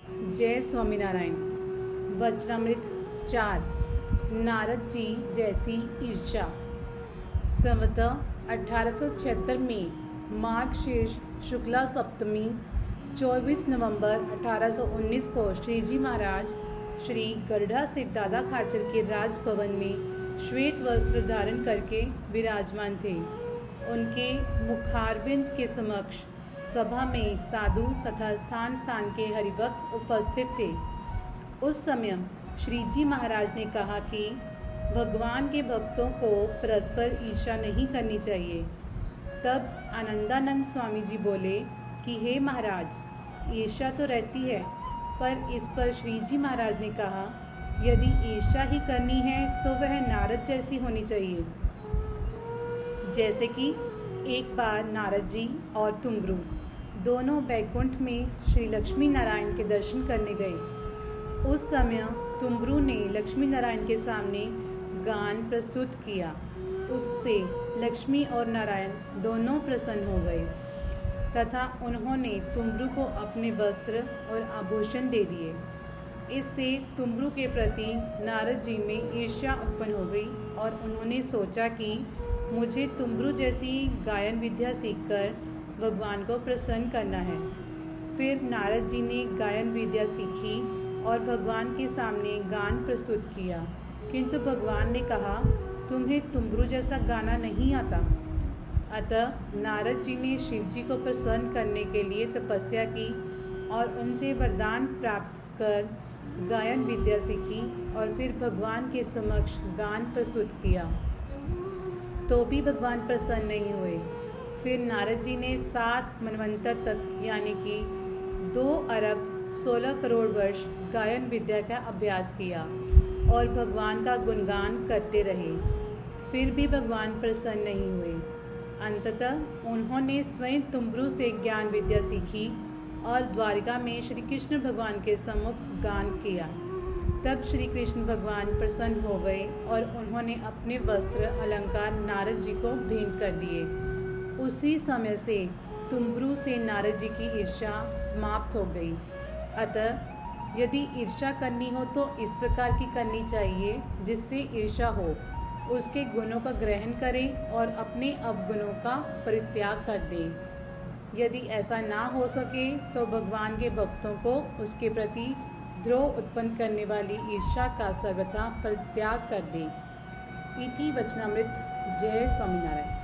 जय स्वामीनारायण। वचनामृत 4। नारद जी जैसी ईर्ष्या। संवत 1876 में मार्गशीर्ष शुक्ला सप्तमी 24 नवंबर 1819 को श्री जी महाराज श्री गढ़ा स्थित दादा खाचर के राजभवन में श्वेत वस्त्र धारण करके विराजमान थे। उनके मुखारविंद के समक्ष सभा में साधु तथा स्थान स्थान के हरिभक्त उपस्थित थे। उस समय श्री जी महाराज ने कहा कि भगवान के भक्तों को परस्पर ईर्ष्या नहीं करनी चाहिए। तब आनंदानंद स्वामी जी बोले कि हे महाराज, ईर्ष्या तो रहती है, पर इस पर श्री जी महाराज ने कहा, यदि ईर्ष्या ही करनी है तो वह नारद जैसी होनी चाहिए। जैसे कि एक बार नारद जी और तुमरू दोनों बैकुंठ में श्री लक्ष्मी नारायण के दर्शन करने गए। उस समय तुमरू ने लक्ष्मी नारायण के सामने गान प्रस्तुत किया। उससे लक्ष्मी और नारायण दोनों प्रसन्न हो गए तथा उन्होंने तुमरू को अपने वस्त्र और आभूषण दे दिए। इससे तुमरू के प्रति नारद जी में ईर्ष्या उत्पन्न हो गई और उन्होंने सोचा कि मुझे तुमरू जैसी गायन विद्या सीखकर भगवान को प्रसन्न करना है। फिर नारद जी ने गायन विद्या सीखी और भगवान के सामने गान प्रस्तुत किया, किंतु भगवान ने कहा, तुम्हें तुमरू जैसा गाना नहीं आता। अतः नारद जी ने शिव जी को प्रसन्न करने के लिए तपस्या की और उनसे वरदान प्राप्त कर गायन विद्या सीखी और फिर भगवान के समक्ष गान प्रस्तुत किया, तो भी भगवान प्रसन्न नहीं हुए। फिर नारद जी ने 7 मनवंतर तक यानी कि 2 अरब 16 करोड़ वर्ष गायन विद्या का अभ्यास किया और भगवान का गुणगान करते रहे। फिर भी भगवान प्रसन्न नहीं हुए। अंततः उन्होंने स्वयं तुमरू से ज्ञान विद्या सीखी और द्वारिका में श्री कृष्ण भगवान के सम्मुख गान किया। तब श्री कृष्ण भगवान प्रसन्न हो गए और उन्होंने अपने वस्त्र अलंकार नारद जी को भेंट कर दिए। उसी समय से तुमरू से नारद जी की ईर्ष्या समाप्त हो गई। अतः यदि ईर्ष्या करनी हो तो इस प्रकार की करनी चाहिए जिससे ईर्ष्या हो, उसके गुणों का ग्रहण करें और अपने अवगुणों का परित्याग कर दें। यदि ऐसा ना हो सके तो भगवान के भक्तों को उसके प्रति द्रोह उत्पन्न करने वाली ईर्ष्या का सर्वथा परित्याग कर दें। इति वचनामृत। जय स्वामीनारायण।